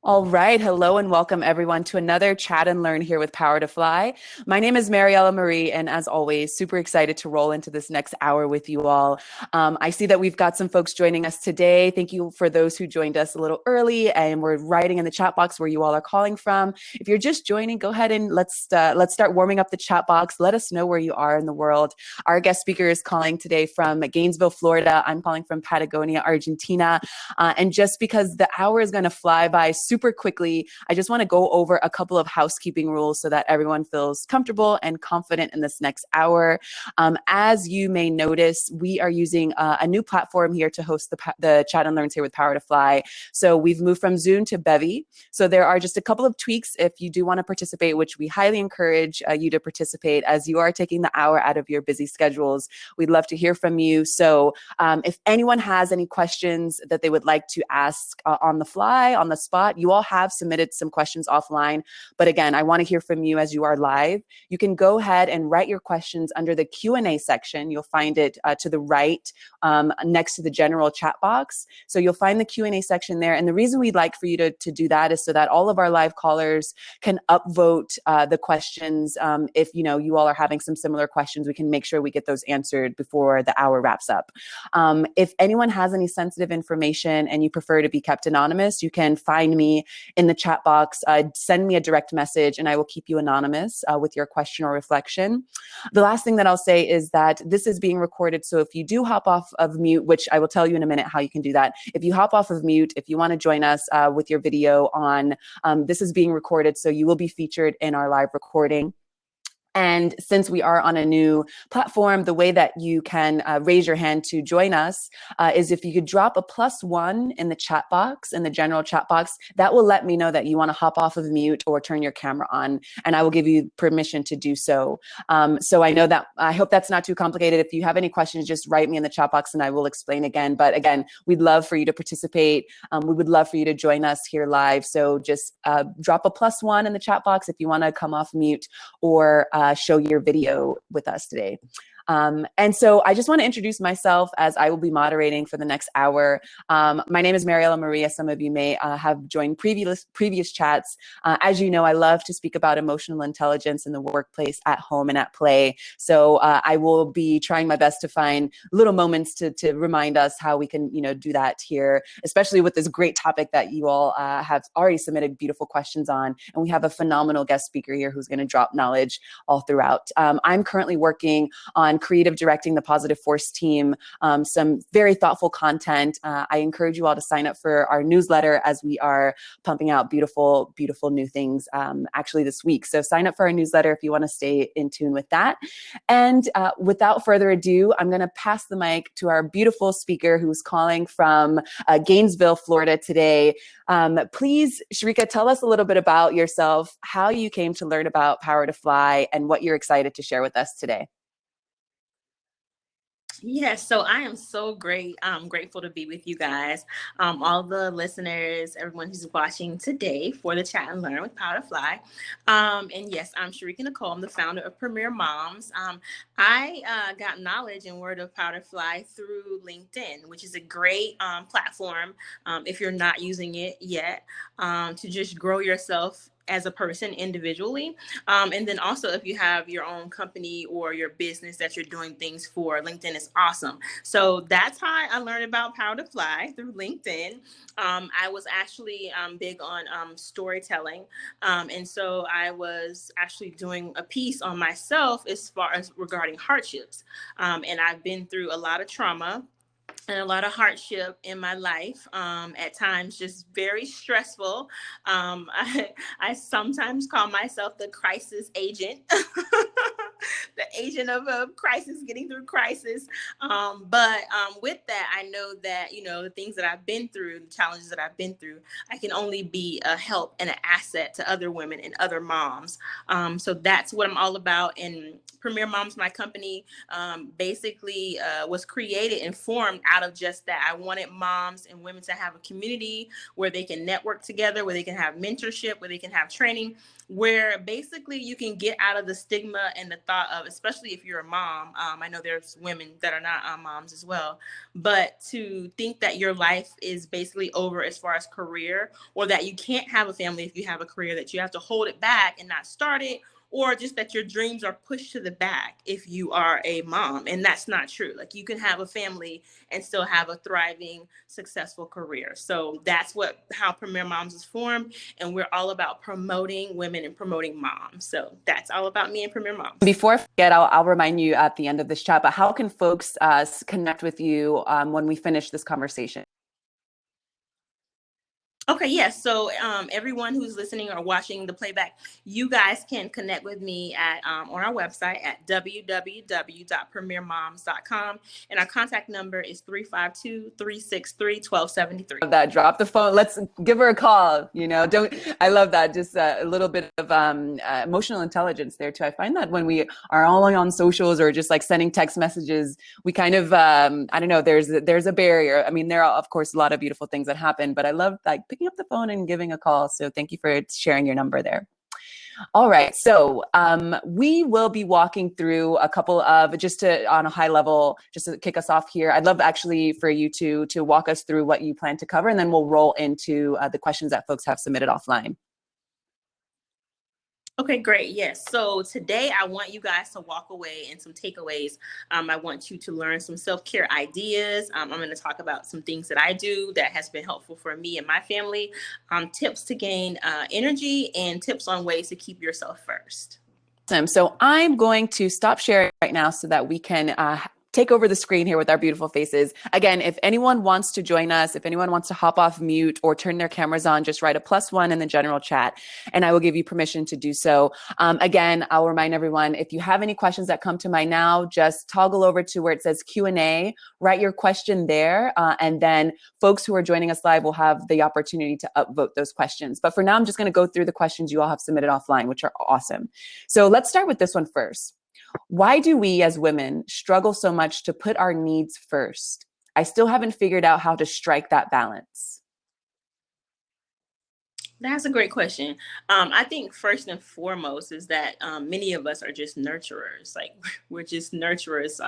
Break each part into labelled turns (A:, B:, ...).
A: All right. Hello and welcome everyone to another Chat and Learn here with PowerToFly. My name is Mariella Marie, and as always, super excited to roll into this next hour with you all. I see that we've got some folks joining us today. Thank you for those who joined us a little early, and we're writing in the chat box where you all are calling from. If you're just joining, go ahead and let's start warming up the chat box. Let us know where you are in the world. Our guest speaker is calling today from Gainesville, Florida. I'm calling from Patagonia, Argentina. And just because the hour is going to fly by super quickly, I just want to go over a couple of housekeeping rules so that everyone feels comfortable and confident in this next hour. As you may notice, we are using a new platform here to host the Chat and Learns here with PowerToFly. So we've moved from Zoom to Bevy. So there are just a couple of tweaks if you do want to participate, which we highly encourage you to participate as you are taking the hour out of your busy schedules. We'd love to hear from you. So if anyone has any questions that they would like to ask on the fly, on the spot, you all have submitted some questions offline. But again, I want to hear from you as you are live. You can go ahead and write your questions under the Q&A section. You'll find it to the right next to the general chat box. So you'll find the Q&A section there. And the reason we'd like for you to do that is so that all of our live callers can upvote the questions. If you all are having some similar questions, we can make sure we get those answered before the hour wraps up. If anyone has any sensitive information and you prefer to be kept anonymous, you can find me in the chat box. Send me a direct message and I will keep you anonymous with your question or reflection. The last thing that I'll say is that this is being recorded. So if you do hop off of mute, which I will tell you in a minute how you can do that. If you hop off of mute, if you want to join us with your video on, this is being recorded. So you will be featured in our live recording. And since we are on a new platform, the way that you can raise your hand to join us is if you could drop a +1 in the chat box, in the general chat box. That will let me know that you want to hop off of mute or turn your camera on, and I will give you permission to do so. So I hope that's not too complicated. If you have any questions, just write me in the chat box and I will explain again. But again, we'd love for you to participate. We would love for you to join us here live. So just drop a +1 in the chat box if you want to come off mute or show your video with us today. And so I just want to introduce myself as I will be moderating for the next hour. My name is Mariella Maria. Some of you may have joined previous chats. As you know, I love to speak about emotional intelligence in the workplace, at home, and at play. So I will be trying my best to find little moments to remind us how we can, do that here, especially with this great topic that you all have already submitted beautiful questions on. And we have a phenomenal guest speaker here who's going to drop knowledge all throughout. I'm currently working on creative directing the Positive Force team, some very thoughtful content. I encourage you all to sign up for our newsletter as we are pumping out beautiful, beautiful new things actually this week. So sign up for our newsletter if you want to stay in tune with that. And without further ado, I'm going to pass the mic to our beautiful speaker who's calling from Gainesville, Florida today. Please, Shereka, tell us a little bit about yourself, how you came to learn about PowerToFly, and what you're excited to share with us today.
B: Yes, so I am so great. I'm grateful to be with you guys, all the listeners, everyone who's watching today for the Chat and Learn with PowerToFly. And yes, I'm Shereka Nicole. I'm the founder of Premier Moms. I got knowledge and word of PowerToFly through LinkedIn, which is a great platform if you're not using it yet to just grow yourself as a person individually. And then also if you have your own company or your business that you're doing things for, LinkedIn is awesome. So that's how I learned about PowerToFly, through LinkedIn. I was actually big on storytelling. And so I was actually doing a piece on myself as far as regarding hardships. And I've been through a lot of trauma and a lot of hardship in my life, at times just very stressful. I sometimes call myself the crisis agent, the agent of a crisis, getting through crisis. But with that, I know that, the things that I've been through, the challenges that I've been through, I can only be a help and an asset to other women and other moms. So that's what I'm all about. And Premier Moms, my company, basically was created and formed out of just that. I wanted moms and women to have a community where they can network together, where they can have mentorship, where they can have training, where basically you can get out of the stigma and the thought of, especially if you're a mom. I know there's women that are not moms as well, but to think that your life is basically over as far as career, or that you can't have a family if you have a career, that you have to hold it back and not start it, or just that your dreams are pushed to the back if you are a mom. And that's not true. Like, you can have a family and still have a thriving, successful career. So that's how Premier Moms is formed. And we're all about promoting women and promoting moms. So that's all about me and Premier Moms.
A: Before I forget, I'll remind you at the end of this chat, but how can folks connect with you when we finish this conversation?
B: Okay, yes. So everyone who's listening or watching the playback, you guys can connect with me at on our website at www.premiermoms.com. And our contact number is 352-363-1273.
A: That drop the phone. Let's give her a call. I love that. Just a little bit of emotional intelligence there too. I find that when we are all on socials or just like sending text messages, we kind of, I don't know, there's a barrier. I mean, there are of course a lot of beautiful things that happen, but I love like picking up the phone and giving a call. So thank you for sharing your number there. All right, so we will be walking through a couple of, on a high level, just to kick us off here. I'd love actually for you to walk us through what you plan to cover, and then we'll roll into the questions that folks have submitted offline.
B: Okay, great. Yes. So today I want you guys to walk away and some takeaways. I want you to learn some self-care ideas. I'm going to talk about some things that I do that has been helpful for me and my family, tips to gain energy, and tips on ways to keep yourself first.
A: Awesome. So I'm going to stop sharing right now so that we can take over the screen here with our beautiful faces. Again, if anyone wants to join us, if anyone wants to hop off mute or turn their cameras on, just write a +1 in the general chat and I will give you permission to do so. Again, I'll remind everyone, if you have any questions that come to mind now, just toggle over to where it says Q&A, write your question there, and then folks who are joining us live will have the opportunity to upvote those questions. But for now, I'm just going to go through the questions you all have submitted offline, which are awesome. So let's start with this one first. Why do we as women struggle so much to put our needs first? I still haven't figured out how to strike that balance.
B: That's a great question. I think first and foremost is that many of us are just nurturers. Like, we're just nurturers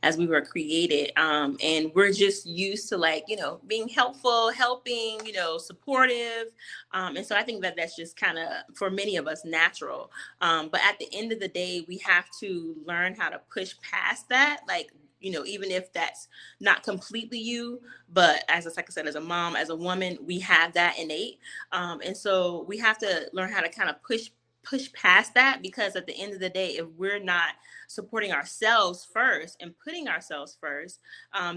B: as we were created. And we're just used to being helpful, helping, supportive. And so I think that that's just kind of, for many of us, natural. But at the end of the day, we have to learn how to push past that. Even if that's not completely you, but like I said, as a mom, as a woman, we have that innate. And so we have to learn how to kind of push past that, because at the end of the day, if we're not supporting ourselves first and putting ourselves first,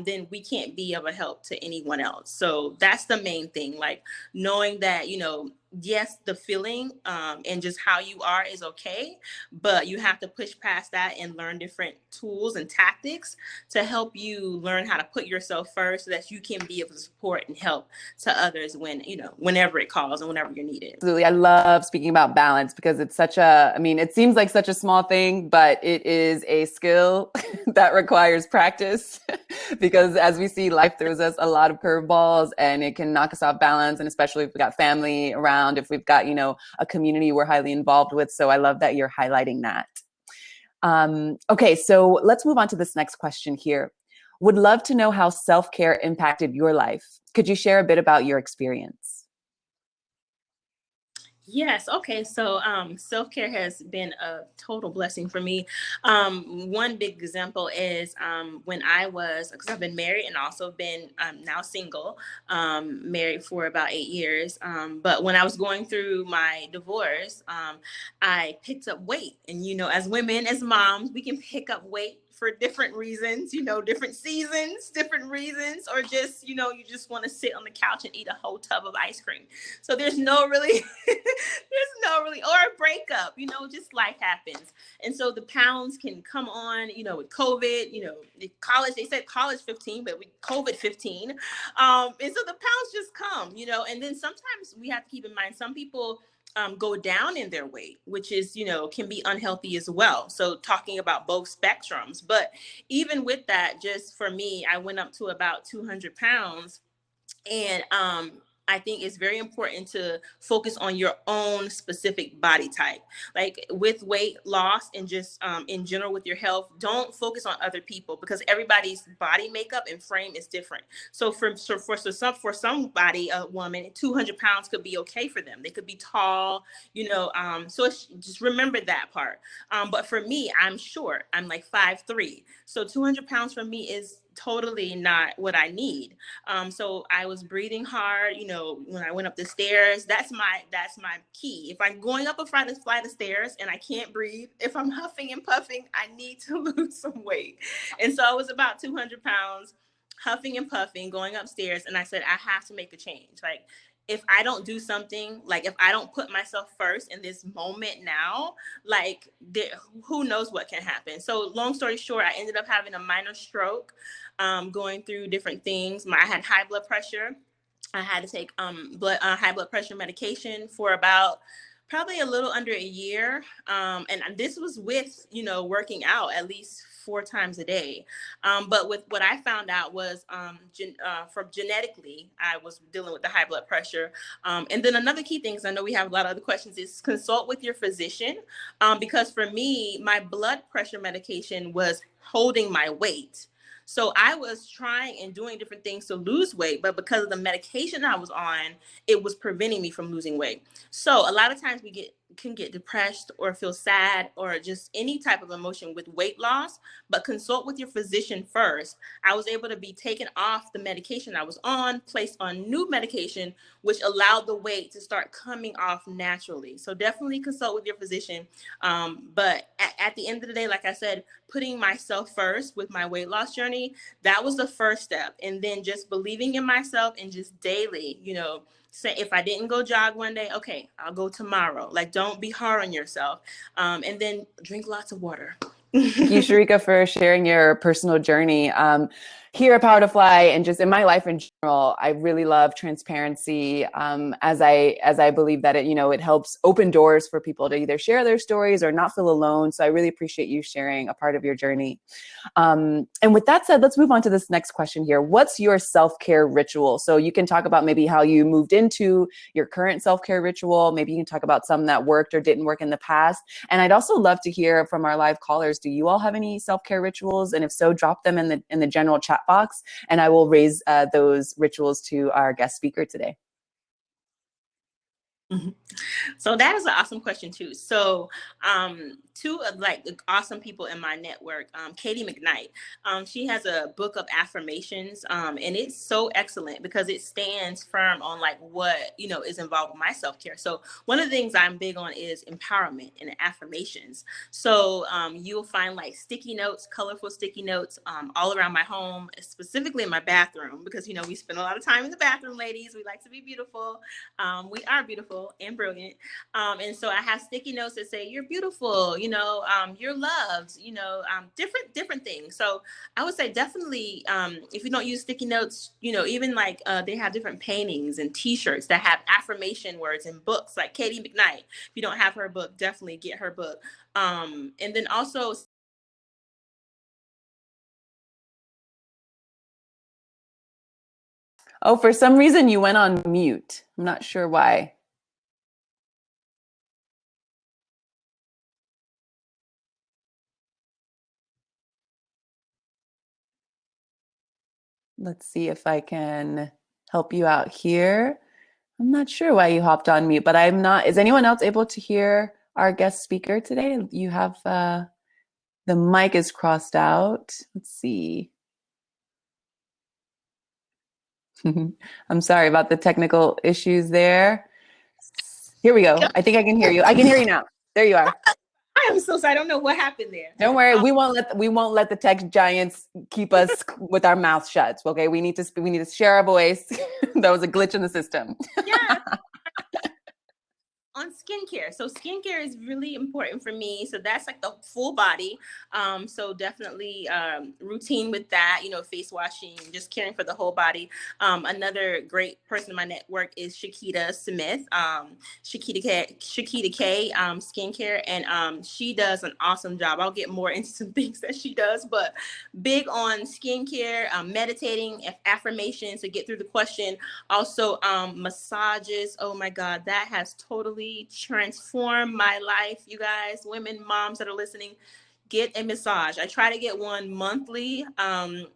B: then we can't be of a help to anyone else. So that's the main thing, like knowing that, yes, the feeling and just how you are is okay, but you have to push past that and learn different tools and tactics to help you learn how to put yourself first so that you can be able to support and help to others whenever it calls and whenever you're needed.
A: Absolutely. I love speaking about balance because it's it seems like such a small thing, but it is a skill that requires practice because as we see, life throws us a lot of curveballs and it can knock us off balance. And especially if we've got family around, if we've got, a community we're highly involved with. So I love that you're highlighting that. Okay, so let's move on to this next question here. Would love to know how self-care impacted your life. Could you share a bit about your experience?
B: Yes. Okay. So self-care has been a total blessing for me. One big example is because I've been married and also been now single, married for about 8 years. But when I was going through my divorce, I picked up weight. And, as women, as moms, we can pick up weight for different reasons, different seasons, different reasons, or just, you just want to sit on the couch and eat a whole tub of ice cream. So there's no really, or a breakup, just life happens. And so the pounds can come on, with COVID, college, they said college 15, but with COVID 15. And so the pounds just come, and then sometimes we have to keep in mind, some people go down in their weight, which is, can be unhealthy as well. So talking about both spectrums, but even with that, just for me, I went up to about 200 pounds and I think it's very important to focus on your own specific body type. Like with weight loss and just in general with your health, don't focus on other people, because everybody's body makeup and frame is different. So for somebody, a woman, 200 pounds could be okay for them. They could be tall, so just remember that part. But for me, I'm short. I'm like 5'3". So 200 pounds for me is totally not what I need. So I was breathing hard, when I went up the stairs. That's my key. If I'm going up a flight of stairs and I can't breathe, if I'm huffing and puffing, I need to lose some weight. And so I was about 200 pounds, huffing and puffing, going upstairs. And I said, I have to make a change. Like, if I don't do something, like if I don't put myself first in this moment now, like who knows what can happen. So long story short, I ended up having a minor stroke, going through different things. I had high blood pressure. I had to take high blood pressure medication for about probably a little under a year. And this was with, working out at least 4 times a day. But with what I found out was from genetically, I was dealing with the high blood pressure. And then another key thing, because I know we have a lot of other questions, is consult with your physician. Because for me, my blood pressure medication was holding my weight. So I was trying and doing different things to lose weight, but because of the medication I was on, it was preventing me from losing weight. So a lot of times we can get depressed or feel sad or just any type of emotion with weight loss, but consult with your physician first. I was able to be taken off the medication I was on, placed on new medication, which allowed the weight to start coming off naturally. So definitely consult with your physician. But at the end of the day, like I said, putting myself first with my weight loss journey, that was the first step. And then just believing in myself and just daily, say if I didn't go jog one day, okay, I'll go tomorrow. Like, don't be hard on yourself. And then drink lots of water.
A: Thank you, Shereka, for sharing your personal journey. Here at PowerToFly and just in my life in general, I really love transparency, as I believe that it helps open doors for people to either share their stories or not feel alone. So I really appreciate you sharing a part of your journey. And with that said, let's move on to this next question here. What's your self-care ritual? So you can talk about maybe how you moved into your current self-care ritual. Maybe you can talk about some that worked or didn't work in the past. And I'd also love to hear from our live callers. Do you all have any self-care rituals? And if so, drop them in the general chat box, and I will raise those rituals to our guest speaker today.
B: Mm-hmm. So that is an awesome question too. So two of like the awesome people in my network, Katie McKnight, she has a book of affirmations, and it's so excellent because it stands firm on like what is involved with my self-care. So one of the things I'm big on is empowerment and affirmations. So you'll find like sticky notes, colorful sticky notes, all around my home, specifically in my bathroom, because we spend a lot of time in the bathroom, ladies. We like to be beautiful. We are beautiful and brilliant. And so I have sticky notes that say, you're beautiful, you're loved, different things. So I would say definitely, if you don't use sticky notes, even like they have different paintings and t-shirts that have affirmation words and books like Katie McKnight. If you don't have her book, definitely get her book. And then also,
A: Oh, for some reason you went on mute. I'm not sure why. Let's see if I can help you out here. I'm not sure why you hopped on mute, but I'm not. Is anyone else able to hear our guest speaker today? You have the mic is crossed out. Let's see. I'm sorry about the technical issues there. Here we go. I think I can hear you. I can hear you now. There you are.
B: I am so sorry. I don't know what happened there.
A: Don't worry. We won't let the tech giants keep us with our mouths shut. Okay. We need to share our voice. That was a glitch in the system.
B: Yeah. on skincare. So skincare is really important for me. So that's like the full body. So definitely routine with that, you know, face washing, just caring for the whole body. Another great person in my network is Chiquita Smith, Chiquita K skincare. And she does an awesome job. I'll get more into some things that she does, but big on skincare, meditating, affirmations to get through the question. Also, massages. Oh my God, that has totally transformed my life. You guys, women, moms that are listening, get a massage. I try to get one monthly,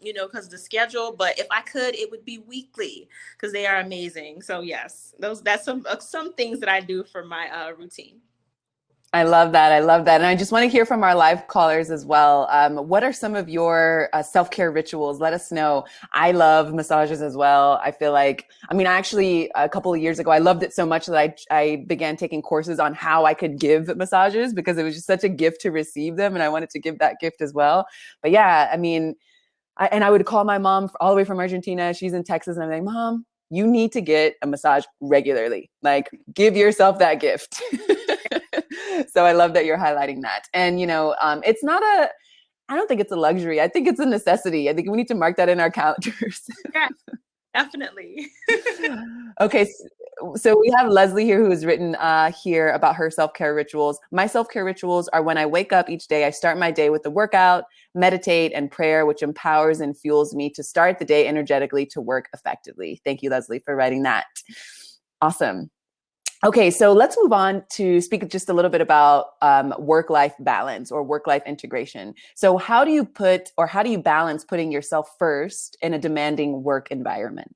B: you know, because the schedule, but if I could, it would be weekly because they are amazing. So yes, that's some things that I do for my routine.
A: I love that. I love that. And I just want to hear from our live callers as well. What are some of your self-care rituals? Let us know. I love massages as well. I feel like, I mean, actually, a couple of years ago, I loved it so much that I began taking courses on how I could give massages because it was just such a gift to receive them. And I wanted to give that gift as well. But yeah, I mean, I would call my mom all the way from Argentina. She's in Texas. And I'm like, Mom, you need to get a massage regularly. Like, give yourself that gift. So I love that you're highlighting that. And, you know, it's not I don't think it's a luxury. I think it's a necessity. I think we need to mark that in our calendars.
B: Yeah, definitely.
A: Okay. So we have Leslie here who has written here about her self-care rituals. My self-care rituals are when I wake up each day, I start my day with a workout, meditate, and prayer, which empowers and fuels me to start the day energetically to work effectively. Thank you, Leslie, for writing that. Awesome. Okay, so let's move on to speak just a little bit about work-life balance or work-life integration. So how do you balance putting yourself first in a demanding work environment?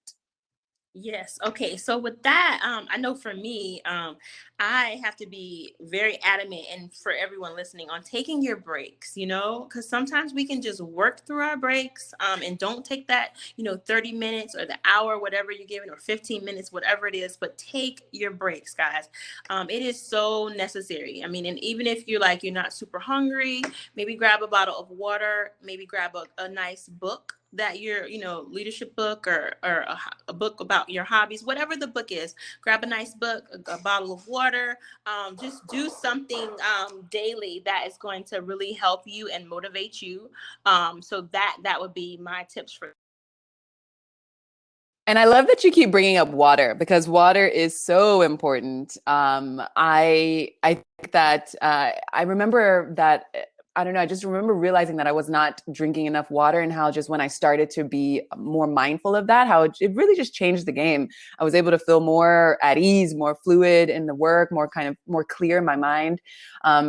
B: Yes. Okay. So with that, I know for me, I have to be very adamant, and for everyone listening, on taking your breaks. You know, because sometimes we can just work through our breaks, and don't take that, you know, 30 minutes or the hour, whatever you're giving, or 15 minutes, whatever it is. But take your breaks, guys. It is so necessary. I mean, and even if you're not super hungry, maybe grab a bottle of water, maybe grab a nice book that leadership book, or a book about your hobbies, whatever the book is. Grab a nice book, a bottle of water. Just do something daily that is going to really help you and motivate you. So that would be my tips for.
A: And I love that you keep bringing up water because water is so important. I think that I remember that I don't know. I just remember realizing that I was not drinking enough water, and how just when I started to be more mindful of that, how it really just changed the game. I was able to feel more at ease, more fluid in the work, more clear in my mind.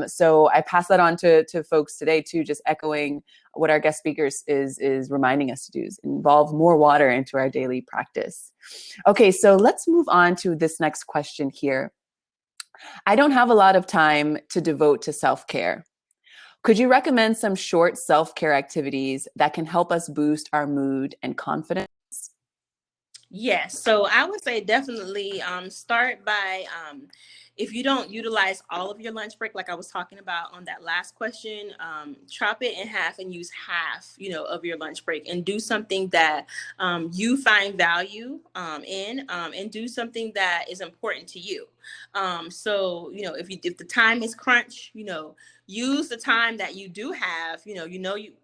A: So I pass that on to folks today too, just echoing what our guest speakers is reminding us to do, is involve more water into our daily practice. Okay, so let's move on to this next question here. I don't have a lot of time to devote to self-care. Could you recommend some short self-care activities that can help us boost our mood and confidence?
B: Yes. So I would say definitely start by, if you don't utilize all of your lunch break, like I was talking about on that last question, chop it in half and use half, of your lunch break, and do something that you find value in, and do something that is important to you. So, if the time is crunch, use the time that you do have,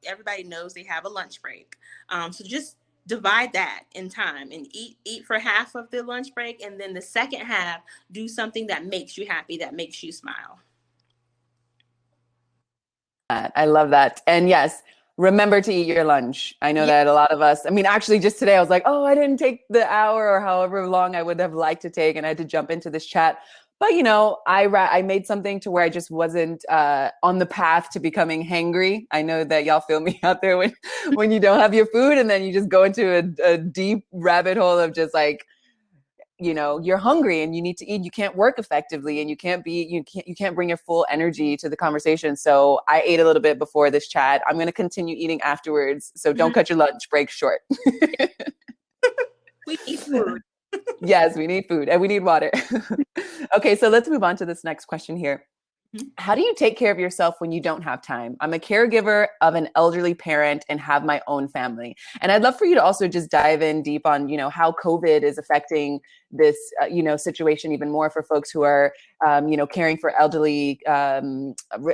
B: everybody knows they have a lunch break. So just divide that in time and eat for half of the lunch break, and then the second half do something that makes you happy, that makes you smile.
A: I love that. And yes, remember to eat your lunch. I know that a lot of us, I mean, actually just today I was like, oh, I didn't take the hour or however long I would have liked to take, and I had to jump into this chat. But, I made something to where I just wasn't on the path to becoming hangry. I know that y'all feel me out there when you don't have your food, and then you just go into a deep rabbit hole of just like, you're hungry and you need to eat. You can't work effectively, and you can't bring your full energy to the conversation. So I ate a little bit before this chat. I'm going to continue eating afterwards. So don't cut your lunch break short.
B: We need food.
A: Yes, we need food and we need water. Okay, so let's move on to this next question here.
B: Mhm.
A: How do you take care of yourself when you don't have time? I'm a caregiver of an elderly parent and have my own family. And I'd love for you to also just dive in deep on, how COVID is affecting this, situation even more for folks who are, caring for elderly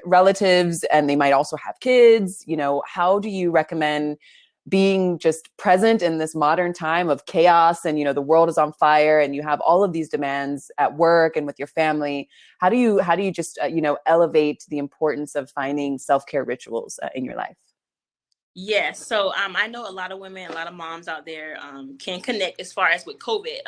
A: relatives, and they might also have kids. How do you recommend being just present in this modern time of chaos, and the world is on fire and you have all of these demands at work and with your family? How do you just elevate the importance of finding self-care rituals in your life?
B: Yes. So I know a lot of women, a lot of moms out there can connect as far as with COVID.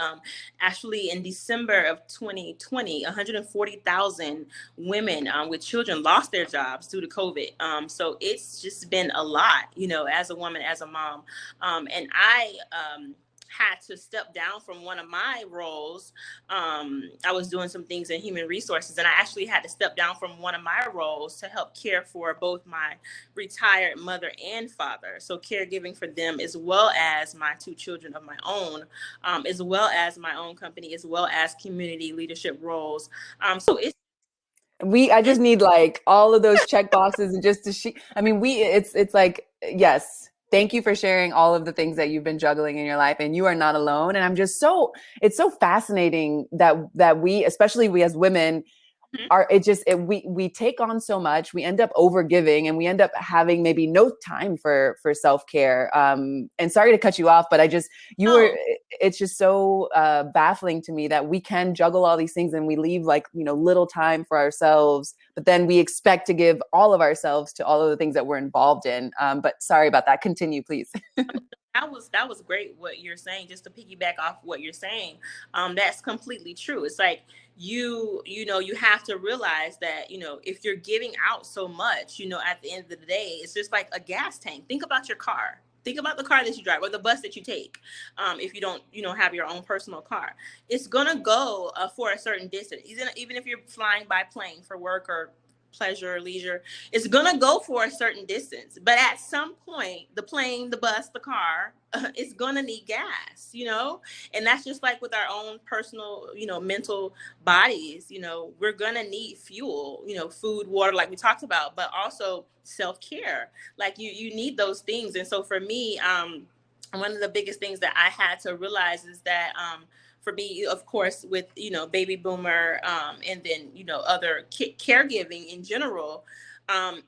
B: Actually, in December of 2020, 140,000 women with children lost their jobs due to COVID. So it's just been a lot, as a woman, as a mom. And I had to step down from one of my roles. I was doing some things in human resources, and I actually had to step down from one of my roles to help care for both my retired mother and father. So caregiving for them, as well as my two children of my own, as well as my own company, as well as community leadership roles. So
A: I just need like all of those check boxes, and just to I mean, it's like, yes, thank you for sharing all of the things that you've been juggling in your life, and you are not alone. And it's so fascinating that we, especially we as women,
B: Mhm.
A: we take on so much. We end up over giving, and we end up having maybe no time for self-care. And sorry to cut you off, but
B: Oh,
A: it's just so baffling to me that we can juggle all these things and we leave like little time for ourselves, but then we expect to give all of ourselves to all of the things that we're involved in. But sorry about that, continue please.
B: that was great what you're saying. Just to piggyback off what you're saying, that's completely true. It's like you have to realize that if you're giving out so much, at the end of the day, it's just like a gas tank. Think about your car. Think about the car that you drive or the bus that you take. If you don't have your own personal car, it's gonna go for a certain distance. Even if you're flying by plane for work or pleasure or leisure, it's gonna go for a certain distance. But at some point, the plane, the bus, the car, is gonna need gas, and that's just like with our own personal, mental bodies. We're gonna need fuel, food, water, like we talked about, but also self-care. Like you need those things. And so for me, one of the biggest things that I had to realize is that for me, of course, with baby boomer, and then other caregiving in general,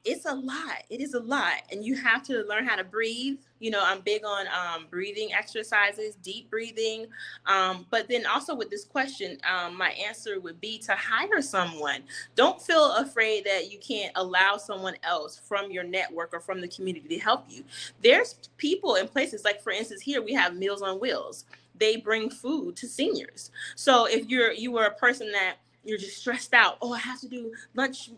B: it's a lot. It is a lot, and you have to learn how to breathe. I'm big on breathing exercises, deep breathing. But then also with this question, my answer would be to hire someone. Don't feel afraid that you can't allow someone else from your network or from the community to help you. There's people in places like, for instance, here we have Meals on Wheels. They bring food to seniors. So if you were a person that you're just stressed out, oh, I have to do lunch,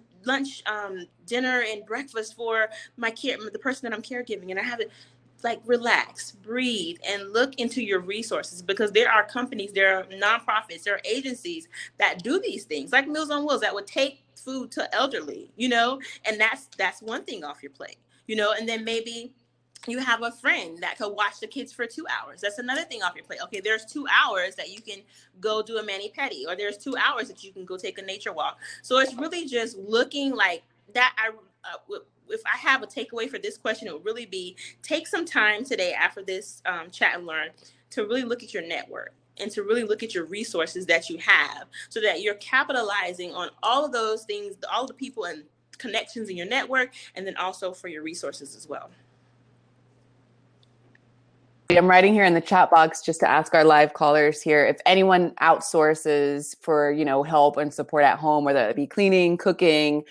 B: dinner and breakfast for the person that I'm caregiving, and I have it, like, relax, breathe, and look into your resources, because there are companies, there are nonprofits, there are agencies that do these things, like Meals on Wheels, that would take food to elderly, and that's one thing off your plate, and then maybe you have a friend that could watch the kids for 2 hours. That's another thing off your plate. Okay, there's 2 hours that you can go do a mani pedi, or there's 2 hours that you can go take a nature walk. So it's really just looking like that. If I have a takeaway for this question, it would really be, take some time today after this chat and learn to really look at your network and to really look at your resources that you have, so that you're capitalizing on all of those things, all the people and connections in your network, and then also for your resources as well.
A: I'm writing here in the chat box just to ask our live callers here if anyone outsources for help and support at home, whether it be cleaning, cooking,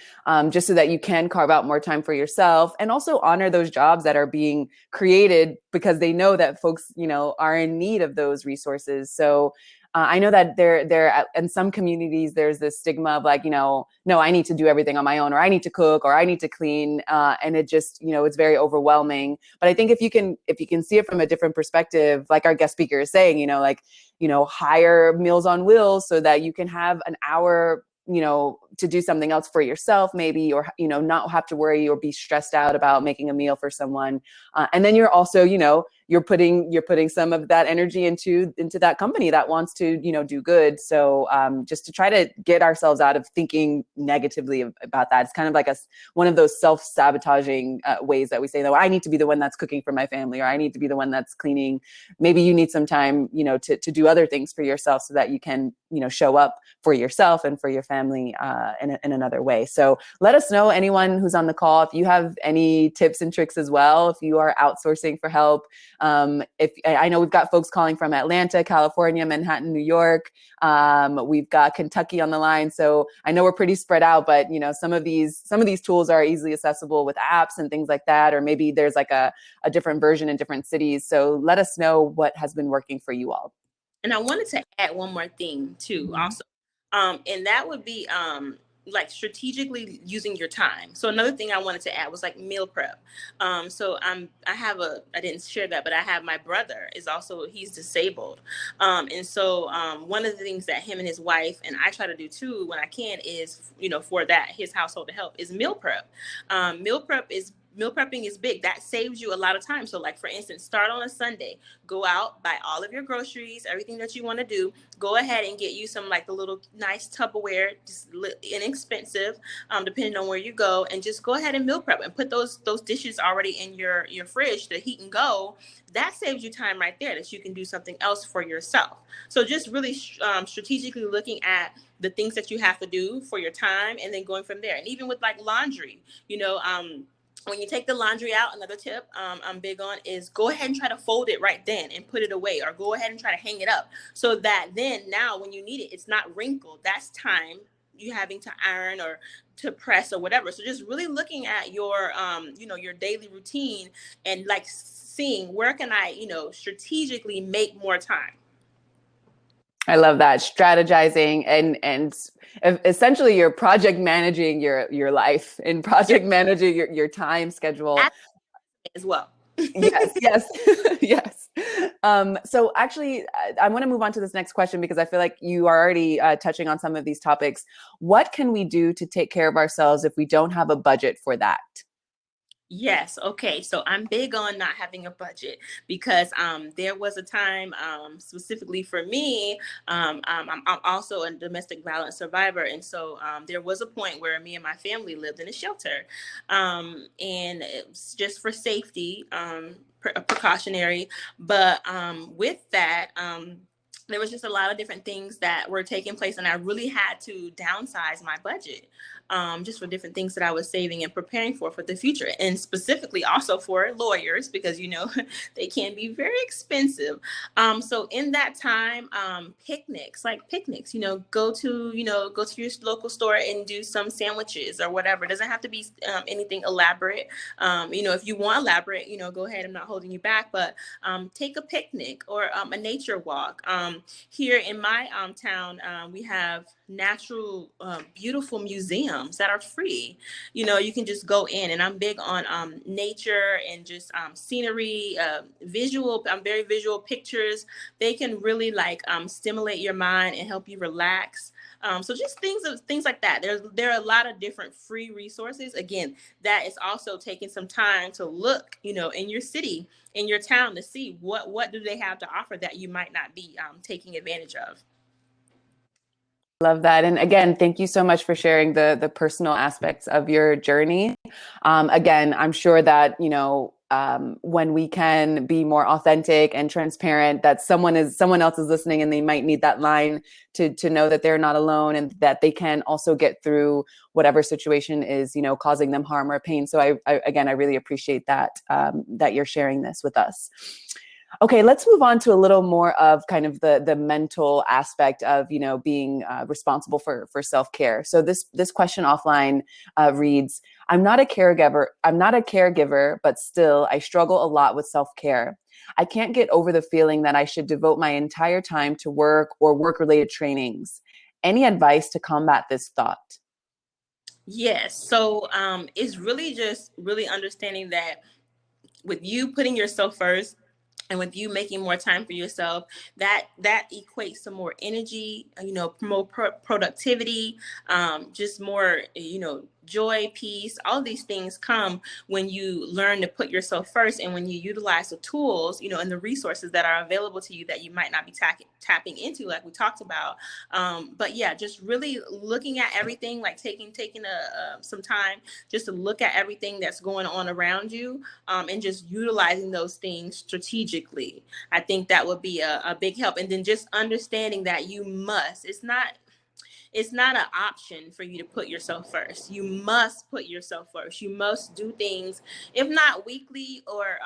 A: just so that you can carve out more time for yourself, and also honor those jobs that are being created because they know that folks are in need of those resources. So I know that there in some communities there's this stigma of like, no, I need to do everything on my own, or I need to cook, or I need to clean, and it just it's very overwhelming. But I think if you can see it from a different perspective, like our guest speaker is saying, hire Meals on Wheels so that you can have an hour to do something else for yourself maybe, or not have to worry or be stressed out about making a meal for someone. And then you're also you're putting some of that energy into that company that wants to, do good. So just to try to get ourselves out of thinking negatively about that. It's kind of like one of those self-sabotaging ways that we say, though, I need to be the one that's cooking for my family, or I need to be the one that's cleaning. Maybe you need some time, to do other things for yourself so that you can, show up for yourself and for your family in another way. So let us know, anyone who's on the call, if you have any tips and tricks as well, if you are outsourcing for help. If I know we've got folks calling from Atlanta, California, Manhattan, New York. We've got Kentucky on the line. So I know we're pretty spread out, but some of these tools are easily accessible with apps and things like that, or maybe there's like a different version in different cities. So let us know what has been working for you all.
B: And I wanted to add one more thing too, also. And that would be like strategically using your time. So another thing I wanted to add was like meal prep. So I didn't share that, but I have my brother he's disabled. And so one of the things that him and his wife, and I try to do too when I can, is, for that, his household to help, is meal prep. Meal prepping is big. That saves you a lot of time. So like, for instance, start on a Sunday, go out, buy all of your groceries, everything that you want to do, go ahead and get you some like the little nice Tupperware, just inexpensive, depending on where you go, and just go ahead and meal prep and put those dishes already in your fridge to heat and go. That saves you time right there, that you can do something else for yourself. So just really strategically looking at the things that you have to do for your time, and then going from there. And even with like laundry, when you take the laundry out, another tip I'm big on is go ahead and try to fold it right then and put it away, or go ahead and try to hang it up, so that then now when you need it, it's not wrinkled. That's time you having to iron or to press or whatever. So just really looking at your, your daily routine, and like seeing where can I, strategically make more time.
A: I love that, strategizing and essentially you're project managing your life and project managing your time schedule
B: as well.
A: Yes, yes. So actually, I want to move on to this next question, because I feel like you are already touching on some of these topics. What can we do to take care of ourselves if we don't have a budget for that?
B: Yes. Okay. So I'm big on not having a budget, because there was a time specifically for me. I'm also a domestic violence survivor. And so there was a point where me and my family lived in a shelter. And it was just for safety, precautionary. But with that, there was just a lot of different things that were taking place, and I really had to downsize my budget, just for different things that I was saving and preparing for the future, and specifically also for lawyers, because they can be very expensive. So in that time, picnics, go to your local store and do some sandwiches or whatever. It doesn't have to be anything elaborate. If you want elaborate, go ahead. I'm not holding you back, but take a picnic or a nature walk. Here in my town, we have natural, beautiful museums that are free. You can just go in, and I'm big on nature and just scenery, visual. I'm very visual pictures. They can really stimulate your mind and help you relax. So just things like that. There are a lot of different free resources. Again, that is also taking some time to look, in your city, in your town, to see what do they have to offer that you might not be taking advantage of.
A: Love that. And again, thank you so much for sharing the personal aspects of your journey. Again, I'm sure that, when we can be more authentic and transparent, that someone else is listening, and they might need that line to know that they're not alone, and that they can also get through whatever situation is, causing them harm or pain. So I really appreciate that, that you're sharing this with us. Okay, let's move on to a little more of kind of the mental aspect of, being responsible for self-care. So this question offline reads, I'm not a caregiver, but still I struggle a lot with self-care. I can't get over the feeling that I should devote my entire time to work or work-related trainings. Any advice to combat this thought?
B: Yes. So it's really just really understanding that with you putting yourself first, and with you making more time for yourself, that equates to more energy, more productivity, just more, joy, peace, all of these things come when you learn to put yourself first, and when you utilize the tools, and the resources that are available to you that you might not be tapping into, like we talked about. But yeah, just really looking at everything, like taking some time just to look at everything that's going on around you, and just utilizing those things strategically. I think that would be a big help. And then just understanding that it's not an option for you to put yourself first. You must put yourself first. You must do things, if not weekly or,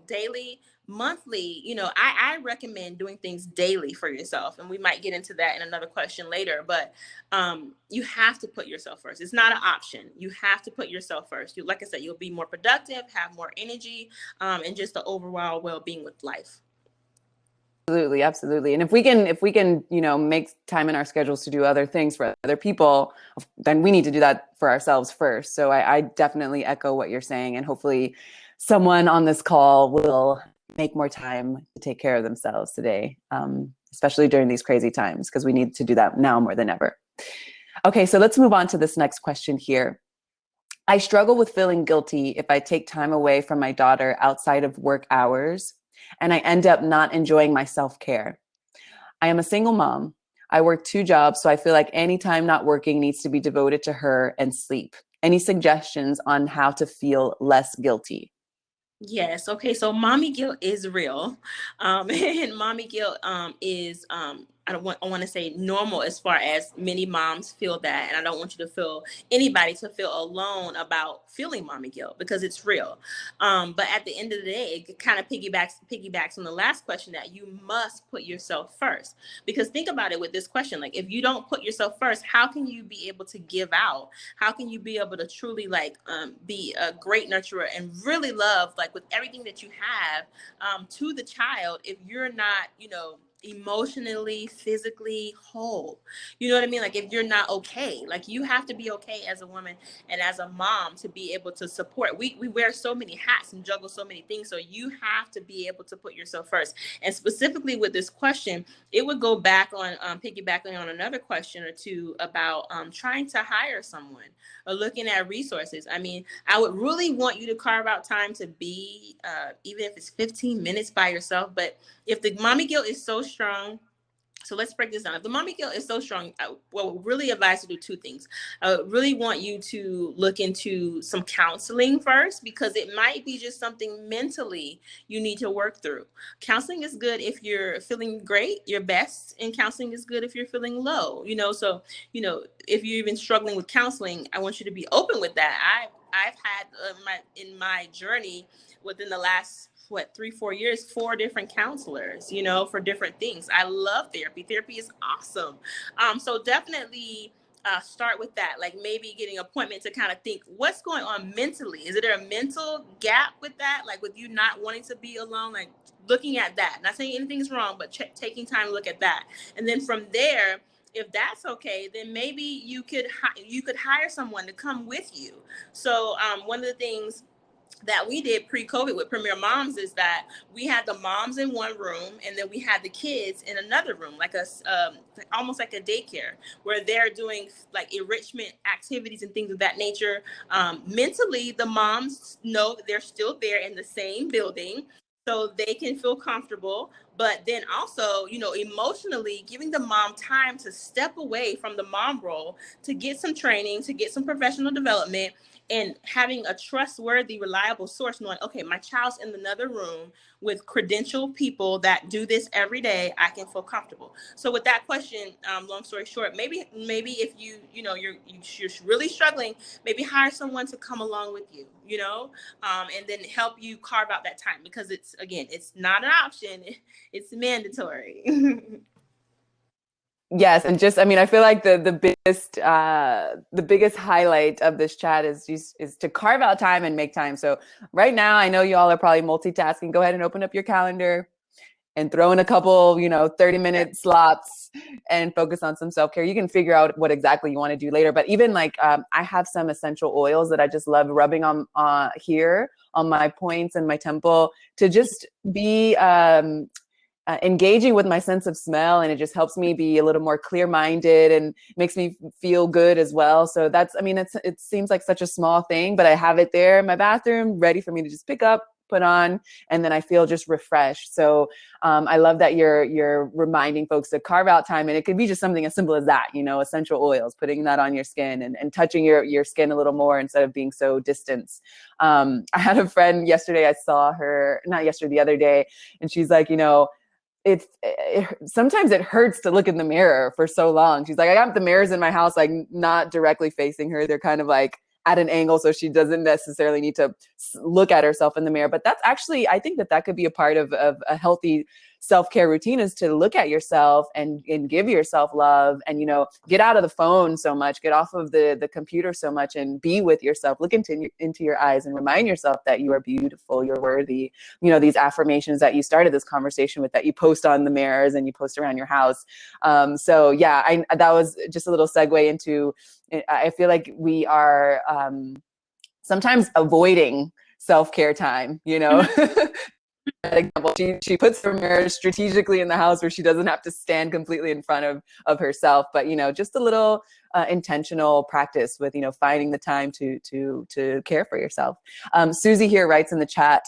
B: daily, monthly. I recommend doing things daily for yourself. And we might get into that in another question later, but you have to put yourself first. It's not an option. You have to put yourself first. Like I said, you'll be more productive, have more energy, and just the overall well-being with life.
A: Absolutely, absolutely. And if we can, make time in our schedules to do other things for other people, then we need to do that for ourselves first. So I definitely echo what you're saying, and hopefully someone on this call will make more time to take care of themselves today, especially during these crazy times, because we need to do that now more than ever. Okay, so let's move on to this next question here. I struggle with feeling guilty if I take time away from my daughter outside of work hours, and I end up not enjoying my self-care. I am a single mom. I work 2 jobs, so I feel like any time not working needs to be devoted to her and sleep. Any suggestions on how to feel less guilty?
B: Yes. Okay. So mommy guilt is real. And mommy guilt is I want to say normal, as far as many moms feel that. And I don't want you to feel anybody to feel alone about feeling mommy guilt, because it's real. But at the end of the day, it kind of piggybacks on the last question, that you must put yourself first. Because think about it with this question, like, if you don't put yourself first, how can you be able to give out? How can you be able to truly be a great nurturer and really love, like, with everything that you have, to the child, if you're not, emotionally, physically whole? You know what I mean? Like, if you're not okay, like, you have to be okay as a woman and as a mom to be able to support. We wear so many hats and juggle so many things. So you have to be able to put yourself first. And specifically with this question, it would go back on piggybacking on another question or two about trying to hire someone or looking at resources. I mean, I would really want you to carve out time to be, even if it's 15 minutes by yourself. But if the mommy guilt is so strong, so let's break this down. If the mommy guilt is so strong, I would really advise you to do 2 things. I would really want you to look into some counseling first, because it might be just something mentally you need to work through. Counseling is good if you're feeling great, your best, and counseling is good if you're feeling low. So, if you're even struggling with counseling, I want you to be open with that. I've had in my journey within the last 3-4 years, 4 different counselors, for different things. I love therapy. Therapy is awesome. So definitely start with that. Like, maybe getting an appointment to kind of think what's going on mentally. Is it a mental gap with that? Like, with you not wanting to be alone, like looking at that, not saying anything's wrong, but taking time to look at that. And then from there, if that's okay, then maybe you could hire someone to come with you. So one of the things that we did pre-COVID with Premier Moms is that we had the moms in one room, and then we had the kids in another room, like almost like a daycare, where they're doing like enrichment activities and things of that nature. Mentally, the moms know that they're still there in the same building, so they can feel comfortable. But then also, emotionally giving the mom time to step away from the mom role to get some training, to get some professional development, and having a trustworthy, reliable source, knowing, okay, my child's in another room with credentialed people that do this every day, I can feel comfortable. So with that question, long story short, maybe if you're really struggling, maybe hire someone to come along with you, and then help you carve out that time, because it's not an option, it's mandatory.
A: Yes, and I feel like the biggest highlight of this chat is to carve out time and make time. So right now, I know you all are probably multitasking. Go ahead and open up your calendar and throw in a couple, 30-minute slots and focus on some self-care. You can figure out what exactly you want to do later. But even I have some essential oils that I just love rubbing on here on my points and my temple to just be engaging with my sense of smell, and it just helps me be a little more clear-minded and makes me feel good as well. So that's, I mean, it seems like such a small thing, but I have it there in my bathroom ready for me to just pick up, put on, and then I feel just refreshed. So I love that you're reminding folks to carve out time, and it could be just something as simple as that, you know, essential oils, putting that on your skin and touching your skin a little more instead of being so distant. I had a friend yesterday, I saw her, not yesterday, the other day, and she's like, you know, sometimes it hurts to look in the mirror for so long. She's like, I got the mirrors in my house, like not directly facing her. They're kind of like at an angle, so she doesn't necessarily need to look at herself in the mirror. But that's actually, I think that could be a part of a healthy self-care routine, is to look at yourself and give yourself love, and, you know, get out of the phone so much, get off of the computer so much, and be with yourself. Look into your eyes and remind yourself that you are beautiful, you're worthy. You know, these affirmations that you started this conversation with, that you post on the mirrors and you post around your house. So yeah, that was just a little segue into, I feel like we are sometimes avoiding self-care time, you know. Example, she puts her mirror strategically in the house where she doesn't have to stand completely in front of herself, but, you know, just a little intentional practice with, you know, finding the time to care for yourself. Susie here writes in the chat,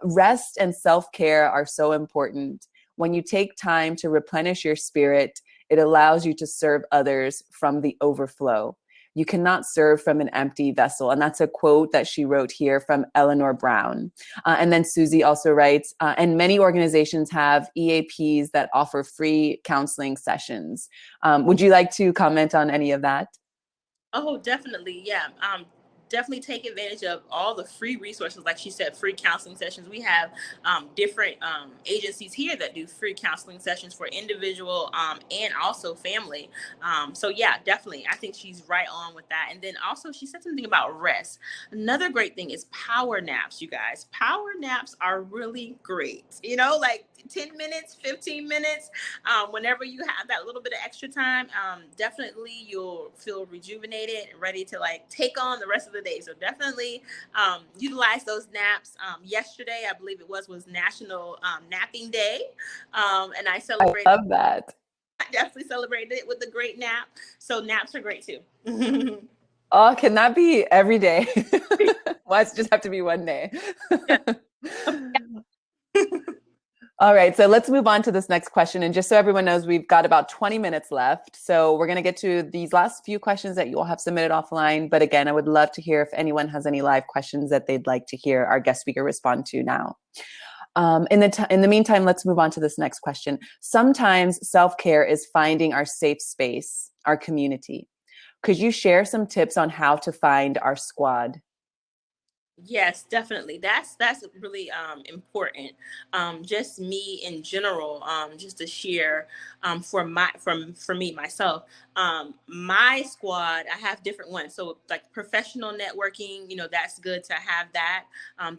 A: rest and self-care are so important. When you take time to replenish your spirit, it allows you to serve others from the overflow. You cannot serve from an empty vessel. And that's a quote that she wrote here from Eleanor Brown. And then Susie also writes, and many organizations have EAPs that offer free counseling sessions. Would you like to comment on any of that?
B: Oh, definitely. Yeah. Definitely take advantage of all the free resources. Like she said, free counseling sessions. We have different agencies here that do free counseling sessions for individual and also family. So yeah, definitely. I think she's right on with that. And then also she said something about rest. Another great thing is power naps, you guys. Power naps are really great. You know, like 10 minutes, 15 minutes, whenever you have that little bit of extra time, definitely you'll feel rejuvenated and ready to like take on the rest of the day. So definitely utilize those naps. Yesterday, I believe it was National Napping Day. And I celebrated.
A: I love that.
B: I definitely celebrated it with a great nap. So naps are great too.
A: Oh, can that be every day? Why does it just have to be one day? All right, so let's move on to this next question. And just so everyone knows, we've got about 20 minutes left. So we're going to get to these last few questions that you all have submitted offline. But again, I would love to hear if anyone has any live questions that they'd like to hear our guest speaker respond to now. In the meantime, let's move on to this next question. Sometimes self-care is finding our safe space, our community. Could you share some tips on how to find our squad?
B: Yes, definitely. That's really important. Just me in general, just to share for me myself. My squad, I have different ones. So like professional networking, you know, that's good to have that.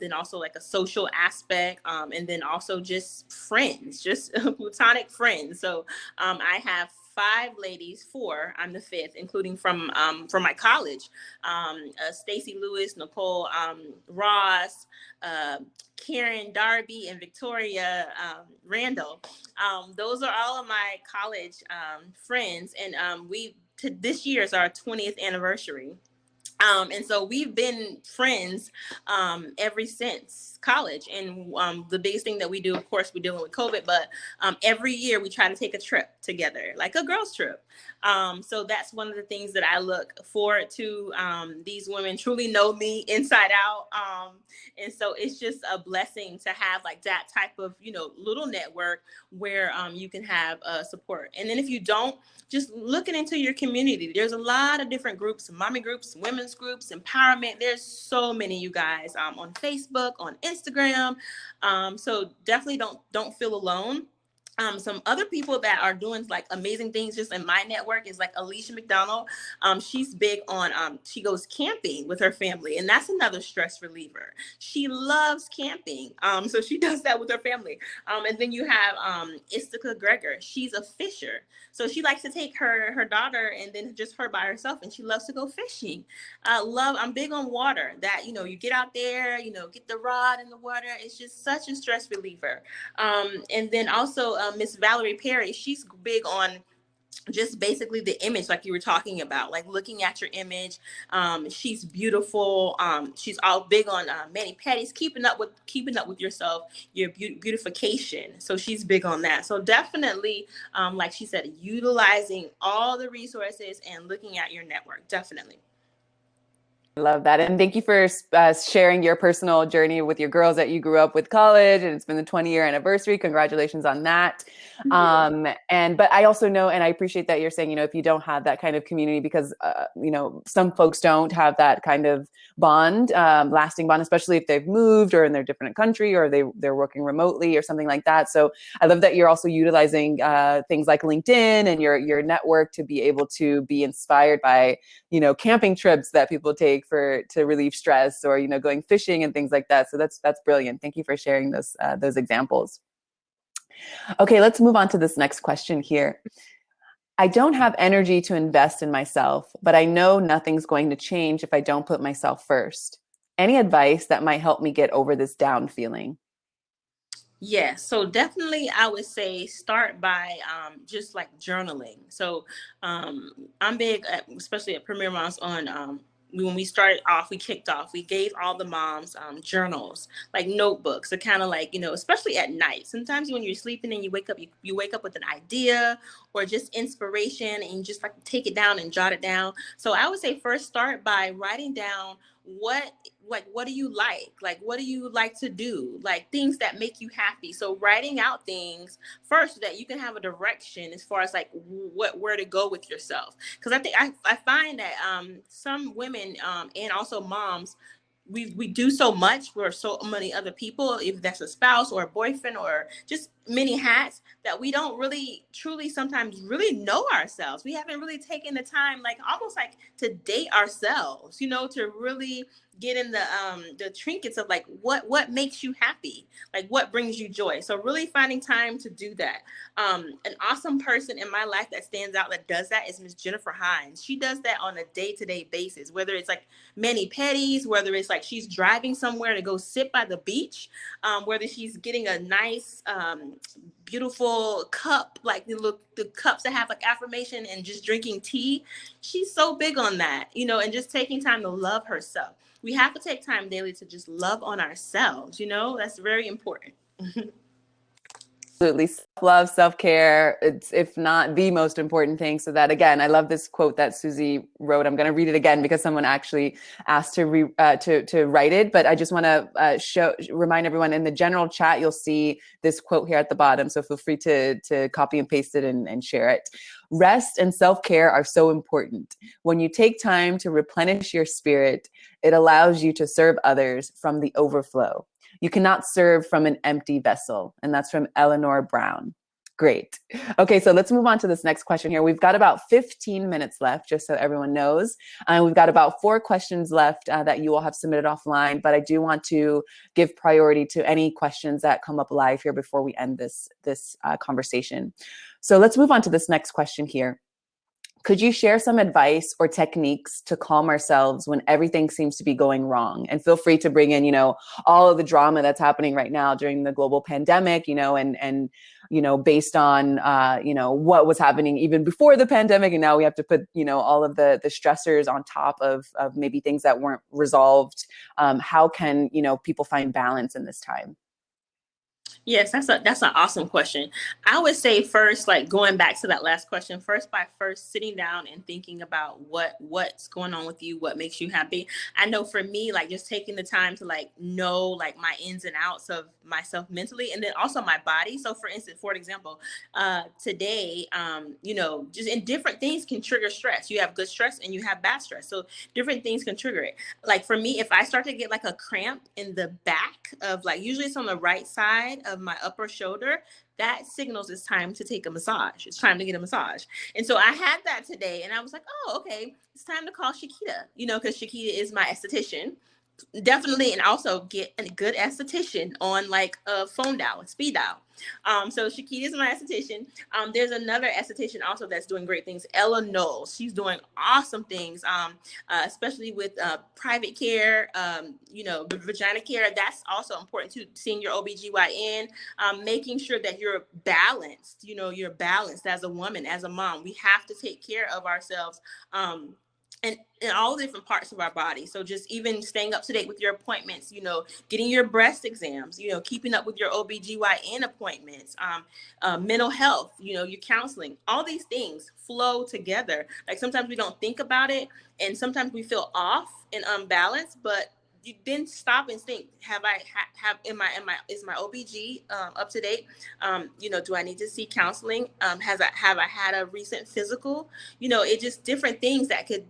B: Then also like a social aspect, and then also just friends, just platonic friends. So I have 5 ladies, 4. I'm the 5th, including from my college. Stacy Lewis, Nicole Ross, Karen Darby, and Victoria Randall. Those are all of my college friends, and this year is our 20th anniversary. And so we've been friends ever since college. And the biggest thing that we do, of course, we're dealing with COVID, but every year we try to take a trip together, like a girls' trip. So that's one of the things that I look forward to. These women truly know me inside out. And so it's just a blessing to have like that type of, you know, little network where you can have support. And then if you don't, just looking into your community, there's a lot of different groups, mommy groups, women's groups, empowerment. There's so many, you guys, on Facebook, on Instagram. So definitely don't feel alone. Some other people that are doing like amazing things just in my network is like Alicia McDonald. She's big on, she goes camping with her family, and that's another stress reliever. She loves camping. So she does that with her family. And then you have Istika Gregor. She's a fisher. So she likes to take her daughter and then just her by herself, and she loves to go fishing. I'm big on water, that, you get out there, get the rod in the water. It's just such a stress reliever. And then also Miss Valerie Perry, she's big on just basically the image, like you were talking about, like looking at your image. She's beautiful. She's all big on mani pedis, keeping up with yourself, your beautification. So she's big on that. So definitely, like she said, utilizing all the resources and looking at your network. Definitely.
A: I love that. And thank you for sharing your personal journey with your girls that you grew up with college, and it's been the 20-year anniversary. Congratulations on that. But I also know, and I appreciate that you're saying, if you don't have that kind of community, because, some folks don't have that kind of bond, lasting bond, especially if they've moved or in their different country, or they're working remotely or something like that. So I love that you're also utilizing things like LinkedIn and your network to be able to be inspired by, camping trips that people take to relieve stress, or, going fishing and things like that. So that's brilliant. Thank you for sharing those examples. Okay, let's move on to this next question here. I don't have energy to invest in myself, but I know nothing's going to change if I don't put myself first. Any advice that might help me get over this down feeling?
B: Yes, so definitely I would say start by just like journaling. So I'm big, especially at Premier Moms, on when we started off, we gave all the moms journals, like notebooks. So kind of like, especially at night. Sometimes when you're sleeping and you wake up with an idea or just inspiration, and you just like take it down and jot it down. So I would say first start by writing down what do you like what do you like to do, like things that make you happy. So writing out things first so that you can have a direction as far as like where to go with yourself, because I think I find that some women and also moms, we do so much for so many other people, if that's a spouse or a boyfriend or just many hats, that we don't really truly sometimes really know ourselves. We haven't really taken the time, like almost like to date ourselves, to really get in the trinkets of like what makes you happy, like what brings you joy. So really finding time to do that. An awesome person in my life that stands out that does that is Miss Jennifer Hines. She does that on a day-to-day basis, whether it's like mani pedis, whether it's like she's driving somewhere to go sit by the beach, whether she's getting a nice beautiful cup, like the cups that have like affirmation, and just drinking tea. She's so big on that, and just taking time to love herself. We have to take time daily to just love on ourselves. That's very important.
A: Absolutely. Self-love, self-care. It's, if not the most important thing. So that, again, I love this quote that Susie wrote. I'm going to read it again because someone actually asked to write it. But I just want to remind everyone, in the general chat, you'll see this quote here at the bottom. So feel free to copy and paste it and share it. Rest and self-care are so important. When you take time to replenish your spirit, it allows you to serve others from the overflow. You cannot serve from an empty vessel. And that's from Eleanor Brown. Great. Okay, so let's move on to this next question here. We've got about 15 minutes left, just so everyone knows. We've got about 4 questions left that you all have submitted offline, but I do want to give priority to any questions that come up live here before we end this conversation. So let's move on to this next question here. Could you share some advice or techniques to calm ourselves when everything seems to be going wrong? And feel free to bring in, all of the drama that's happening right now during the global pandemic, and based on, what was happening even before the pandemic. And now we have to put, all of the stressors on top of maybe things that weren't resolved. How can, people find balance in this time?
B: Yes, that's an awesome question. I would say first, like going back to that last question, by sitting down and thinking about what's going on with you, what makes you happy. I know for me, like just taking the time to like know like my ins and outs of myself mentally, and then also my body. So for example, today, just in different things can trigger stress. You have good stress and you have bad stress. So different things can trigger it. Like for me, if I start to get like a cramp in the back of, like, usually it's on the right side of my upper shoulder, that signals it's time to take a massage. It's time to get a massage. And so I had that today, and I was like, oh, okay, it's time to call Chiquita, because Chiquita is my esthetician. Definitely, and also get a good esthetician on like a phone dial, a speed dial. So Chiquita is my esthetician. There's another esthetician also that's doing great things, Ella Knowles. She's doing awesome things, especially with private care, vagina care. That's also important too. Seeing your OBGYN, making sure that you're balanced. You're balanced as a woman, as a mom. We have to take care of ourselves. And in all different parts of our body. So just even staying up to date with your appointments, getting your breast exams, keeping up with your OBGYN appointments, mental health, your counseling, all these things flow together. Like sometimes we don't think about it, and sometimes we feel off and unbalanced, but you then stop and think, is my OBG up to date? Do I need to see counseling? Have I had a recent physical? It just different things that could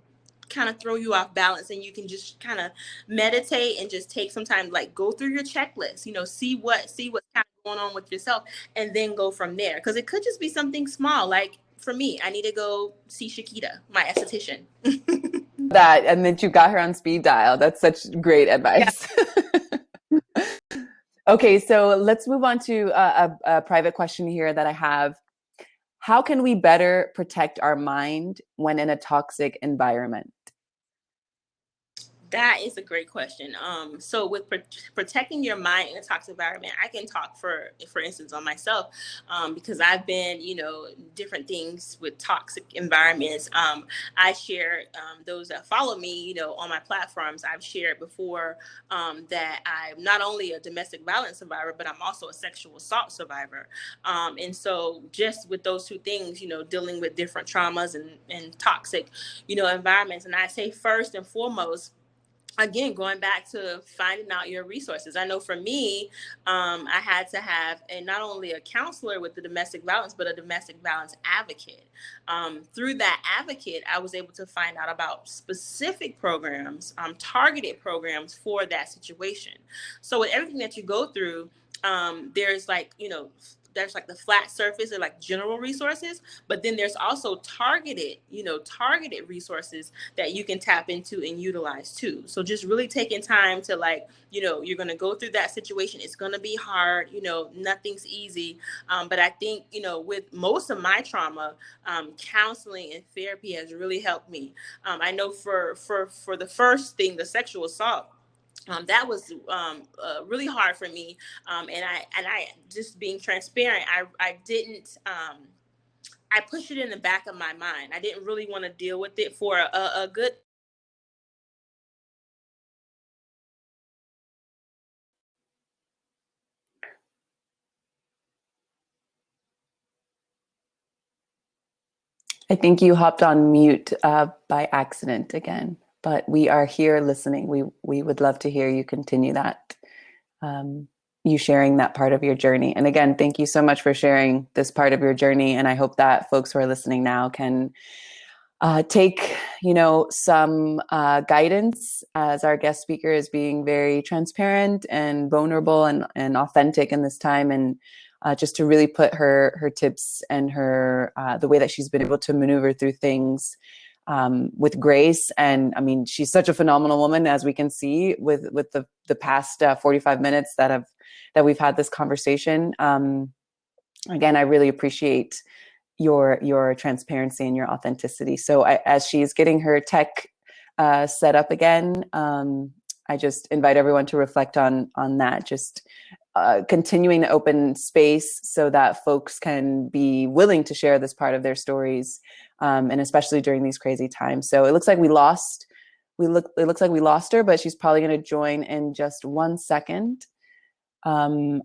B: kind of throw you off balance, and you can just kind of meditate and just take some time, like go through your checklist, see what's kind of going on with yourself, and then go from there. Because it could just be something small. Like for me, I need to go see Chiquita, my esthetician.
A: That, and that you got her on speed dial. That's such great advice. Yeah. Okay, so let's move on to a private question here that I have. How can we better protect our mind when in a toxic environment?
B: That is a great question. So with protecting your mind in a toxic environment, I can talk for instance on myself, because I've been, different things with toxic environments. I share, those that follow me, on my platforms, I've shared before that I'm not only a domestic violence survivor, but I'm also a sexual assault survivor. And so just with those two things, dealing with different traumas and toxic, environments. And I say first and foremost, again, going back to finding out your resources. I know for me, I had to have not only a counselor with the domestic violence, but a domestic violence advocate. Through that advocate, I was able to find out about specific programs, targeted programs for that situation. So with everything that you go through, there's the flat surface or like general resources, but then there's also targeted resources that you can tap into and utilize too. So just really taking time to you're going to go through that situation. It's going to be hard, nothing's easy. But I think, with most of my trauma, counseling and therapy has really helped me. I know for the first thing, the sexual assault, that was really hard for me, and I just being transparent. I didn't. I pushed it in the back of my mind. I didn't really want to deal with it for a good.
A: I think you hopped on mute by accident again, but we are here listening. We would love to hear you continue that, you sharing that part of your journey. And again, thank you so much for sharing this part of your journey. And I hope that folks who are listening now can take, some guidance, as our guest speaker is being very transparent and vulnerable and authentic in this time, and just to really put her tips and her the way that she's been able to maneuver through things with grace. And I mean, she's such a phenomenal woman, as we can see with the past 45 minutes that we've had this conversation. Again, I really appreciate your transparency and your authenticity. So as she's getting her tech set up again, I just invite everyone to reflect on that, just continuing to open space so that folks can be willing to share this part of their stories, and especially during these crazy times. So it looks like we lost her, but she's probably going to join in just 1 second.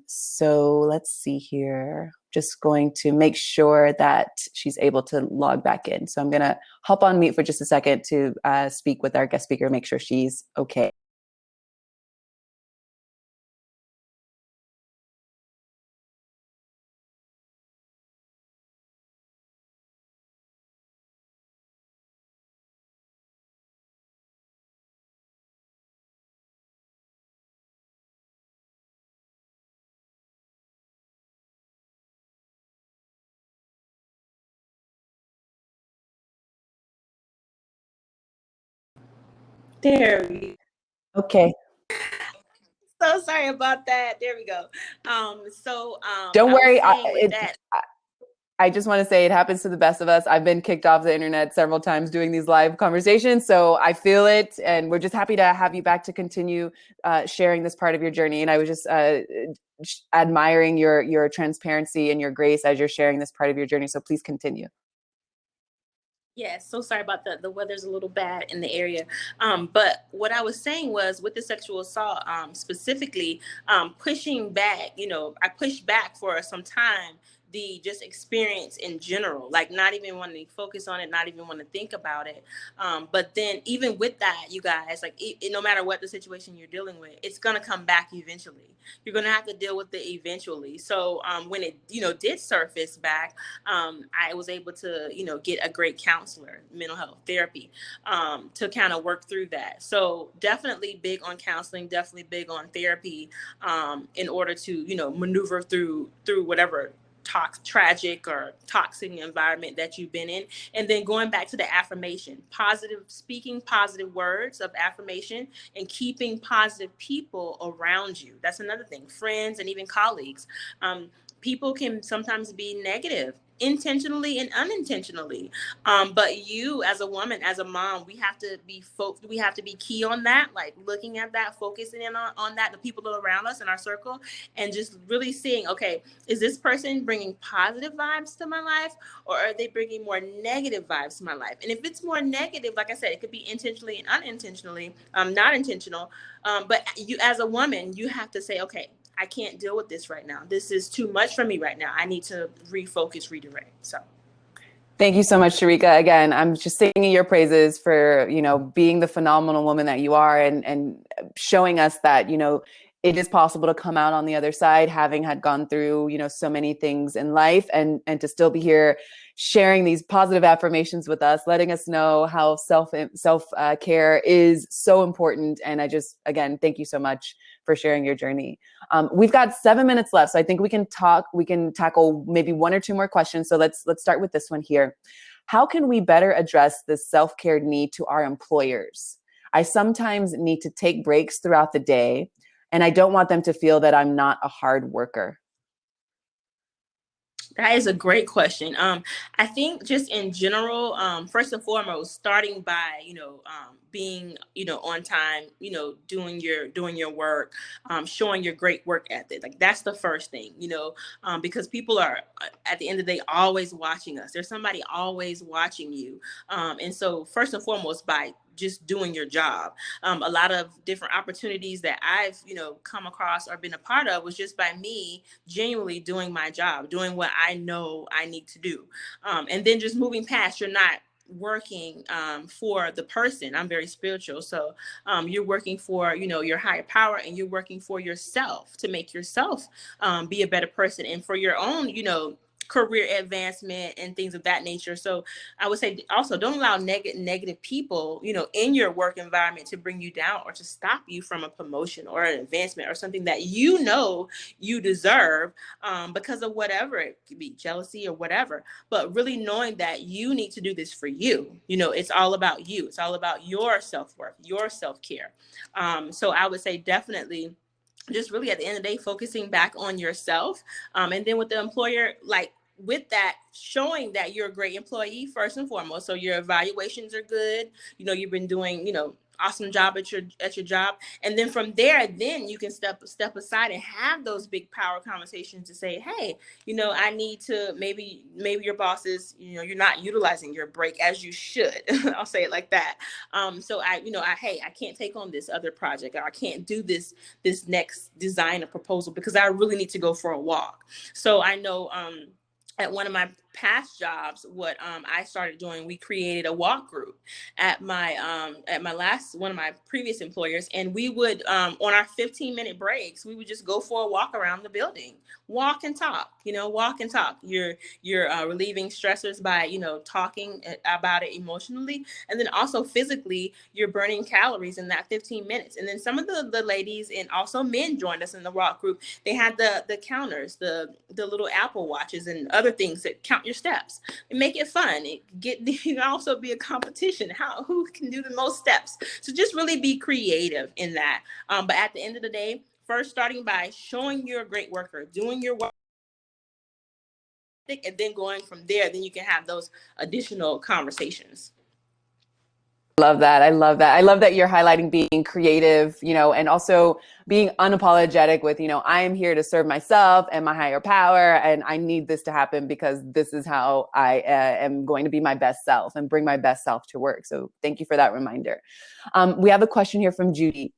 A: So let's see here. Just going to make sure that she's able to log back in. So I'm going to hop on mute for just a second to speak with our guest speaker, make sure she's okay.
B: There we
A: Okay.
B: So sorry about that. There we go.
A: Don't
B: I was
A: worry.
B: saying with that.
A: I just want to say it happens to the best of us. I've been kicked off the internet several times doing these live conversations, so I feel it, and we're just happy to have you back to continue sharing this part of your journey. And I was just admiring your transparency and your grace as you're sharing this part of your journey. So please continue.
B: Yes, so sorry about the weather's a little bad in the area. But what I was saying was with the sexual assault, specifically, pushing back, I pushed back for some time the just experience in general, like not even wanting to focus on it, not even want to think about it. But then even with that, you guys, like no matter what the situation you're dealing with, it's going to come back eventually. You're going to have to deal with it eventually. So when it, did surface back, I was able to, get a great counselor, mental health therapy, to kind of work through that. So definitely big on counseling, definitely big on therapy, in order to, maneuver through whatever tragic or toxic environment that you've been in. And then going back to the affirmation, speaking positive words of affirmation and keeping positive people around you. That's another thing. Friends and even colleagues. People can sometimes be negative, intentionally and unintentionally. But you as a woman, as a mom, we have to be key on that, like looking at that, focusing in on that, the people around us in our circle, and just really seeing, okay, is this person bringing positive vibes to my life, or are they bringing more negative vibes to my life? And if it's more negative, like I said, it could be intentionally and unintentionally, not intentional. But you, as a woman, you have to say, okay, I can't deal with this right now. This is too much for me right now. I need to refocus, redirect. So.
A: Thank you so much, Shereka. Again, I'm just singing your praises for, being the phenomenal woman that you are, and showing us that, it is possible to come out on the other side, having had gone through, so many things in life, and to still be here sharing these positive affirmations with us, letting us know how self care is so important. And I just, again, thank you so much for sharing your journey. We've got 7 minutes left, so I think we can tackle maybe one or two more questions. So let's start with this one here. How can we better address the self-care need to our employers? I sometimes need to take breaks throughout the day, and I don't want them to feel that I'm not a hard worker.
B: That is a great question. I think just in general, first and foremost, starting by, being, on time, doing your work, showing your great work ethic. Like that's the first thing, because people are at the end of the day always watching us. There's somebody always watching you. And so first and foremost, by just doing your job. A lot of different opportunities that I've, come across or been a part of was just by me genuinely doing my job, doing what I know I need to do. And then just moving past, you're not working for the person. I'm very spiritual. So you're working for, your higher power, and you're working for yourself to make yourself be a better person, and for your own, career advancement and things of that nature. So I would say also don't allow negative people, in your work environment to bring you down or to stop you from a promotion or an advancement or something that you deserve, because of whatever. It could be jealousy or whatever, but really knowing that you need to do this for you. It's all about you. It's all about your self-worth, your self-care. So I would say definitely just really at the end of the day, focusing back on yourself. And then with the employer, like with that, showing that you're a great employee first and foremost. So your evaluations are good. You've been doing, awesome job at your job. And then from there, then you can step aside and have those big power conversations to say, hey, I need to, maybe your boss is, you're not utilizing your break as you should. I'll say it like that. So hey, I can't take on this other project, or I can't do this next design or proposal because I really need to go for a walk. So I know, at one of my past jobs, what I started doing, we created a walk group at my last one of my previous employers, and we would on our 15-minute breaks, we would just go for a walk around the building, walk and talk. You're relieving stressors by talking about it emotionally, and then also physically, you're burning calories in that 15 minutes. And then some of the ladies and also men joined us in the walk group. They had the counters, the little Apple watches and other things that count your steps and make it fun. It can also be a competition. Who can do the most steps? So just really be creative in that. But at the end of the day, first starting by showing you're a great worker, doing your work, and then going from there, then you can have those additional conversations.
A: Love that. I love that. I love that you're highlighting being creative, and also being unapologetic with, I am here to serve myself and my higher power. And I need this to happen because this is how I am going to be my best self and bring my best self to work. So thank you for that reminder. We have a question here from Judy.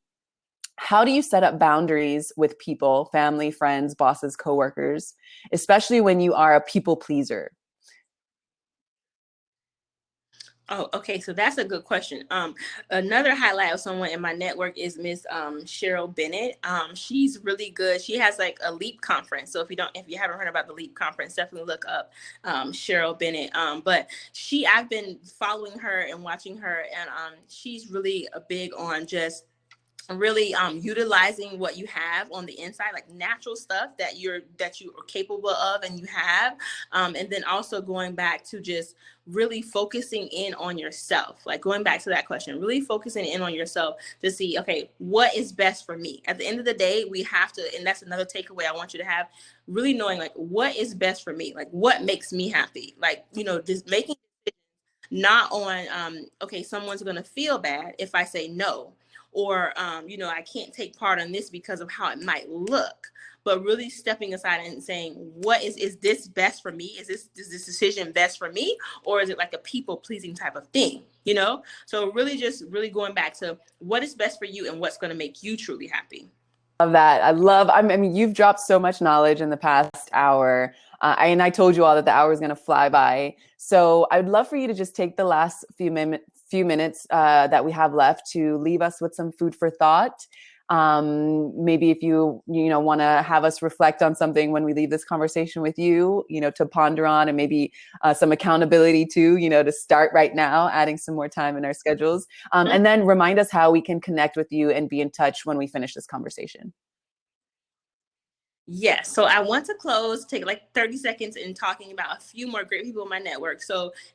A: How do you set up boundaries with people, family, friends, bosses, coworkers, especially when you are a people pleaser?
B: Oh, okay. So that's a good question. Another highlight of someone in my network is Miss Cheryl Bennett. She's really good. She has like a LEAP conference. So if you haven't heard about the LEAP conference, definitely look up Cheryl Bennett. But I've been following her and watching her, and she's really big on just really utilizing what you have on the inside, like natural stuff that you are capable of and you have, and then also going back to just really focusing in on yourself, like going back to that question, really focusing in on yourself to see, okay, what is best for me? At the end of the day, we have to, and that's another takeaway I want you to have, really knowing like what is best for me, like what makes me happy, like, just making not on okay, someone's going to feel bad if I say no, or I can't take part in this because of how it might look, but really stepping aside and saying, what is this best for me? Is this decision best for me, or is it like a people pleasing type of thing? So really going back to what is best for you and what's going to make you truly happy.
A: Love that. I mean, you've dropped so much knowledge in the past hour. And I told you all that the hour is going to fly by. So I'd love for you to just take the last few minutes that we have left to leave us with some food for thought. Maybe if you want to have us reflect on something when we leave this conversation with you, to ponder on, and maybe some accountability too, to start right now, adding some more time in our schedules. And then remind us how we can connect with you and be in touch when we finish this conversation.
B: Yes. So I want to take like 30 seconds in talking about a few more great people in my network.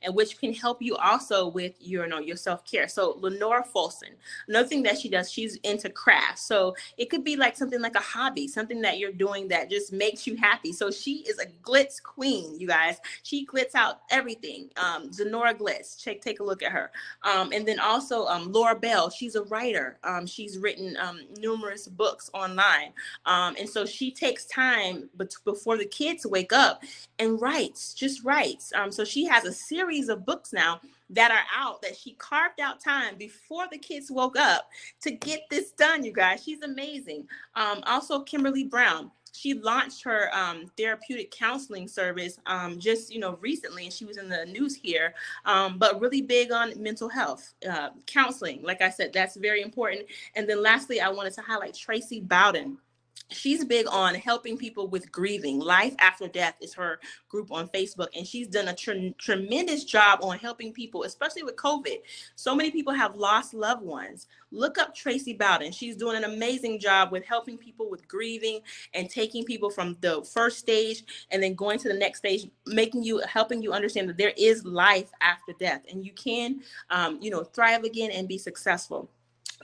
B: And which can help you also with your self-care. So Lenora Folsom, another thing that she does, she's into crafts. So it could be like something like a hobby, something that you're doing that just makes you happy. So she is a glitz queen, you guys. She glitz out everything. Zenora Glitz, take a look at her. And then also Laura Bell, she's a writer. She's written numerous books online. And so she takes time before the kids wake up and writes. So she has a series of books now that are out that she carved out time before the kids woke up to get this done, you guys. She's amazing. Also, Kimberly Brown. She launched her therapeutic counseling service just recently, and she was in the news here, but really big on mental health counseling. Like I said, that's very important. And then lastly, I wanted to highlight Tracy Bowden. She's big on helping people with grieving. Life After Death is her group on Facebook, and she's done a tremendous job on helping people, especially with COVID. So many people have lost loved ones. Look up Tracy Bowden. She's doing an amazing job with helping people with grieving and taking people from the first stage and then going to the next stage, helping you understand that there is life after death, and you can, thrive again and be successful.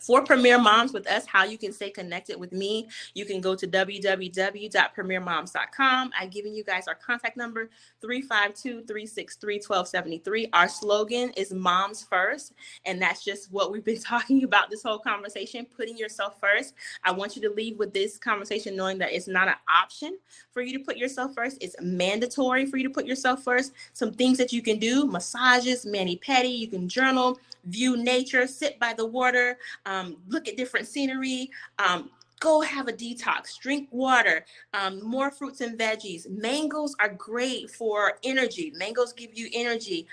B: For Premier Moms with us, how you can stay connected with me, you can go to www.premiermoms.com. I've given you guys our contact number, 352-363-1273. Our slogan is Moms First, and that's just what we've been talking about this whole conversation, putting yourself first. I want you to leave with this conversation knowing that it's not an option for you to put yourself first. It's mandatory for you to put yourself first. Some things that you can do: massages, mani-pedi, you can journal, view nature, sit by the water, look at different scenery, go have a detox, drink water, more fruits and veggies. Mangoes are great for energy. Mangoes give you energy.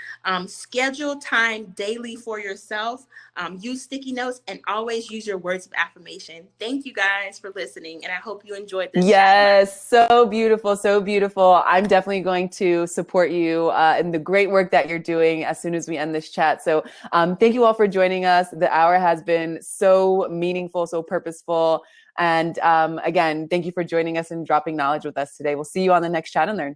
B: Schedule time daily for yourself. Use sticky notes, and always use your words of affirmation. Thank you guys for listening, and I hope you enjoyed this.
A: Yes, so beautiful, so beautiful. I'm definitely going to support you in the great work that you're doing as soon as we end this chat. So thank you all for joining us. The hour has been so meaningful, so purposeful. And again, thank you for joining us and dropping knowledge with us today. We'll see you on the next Chat and Learn.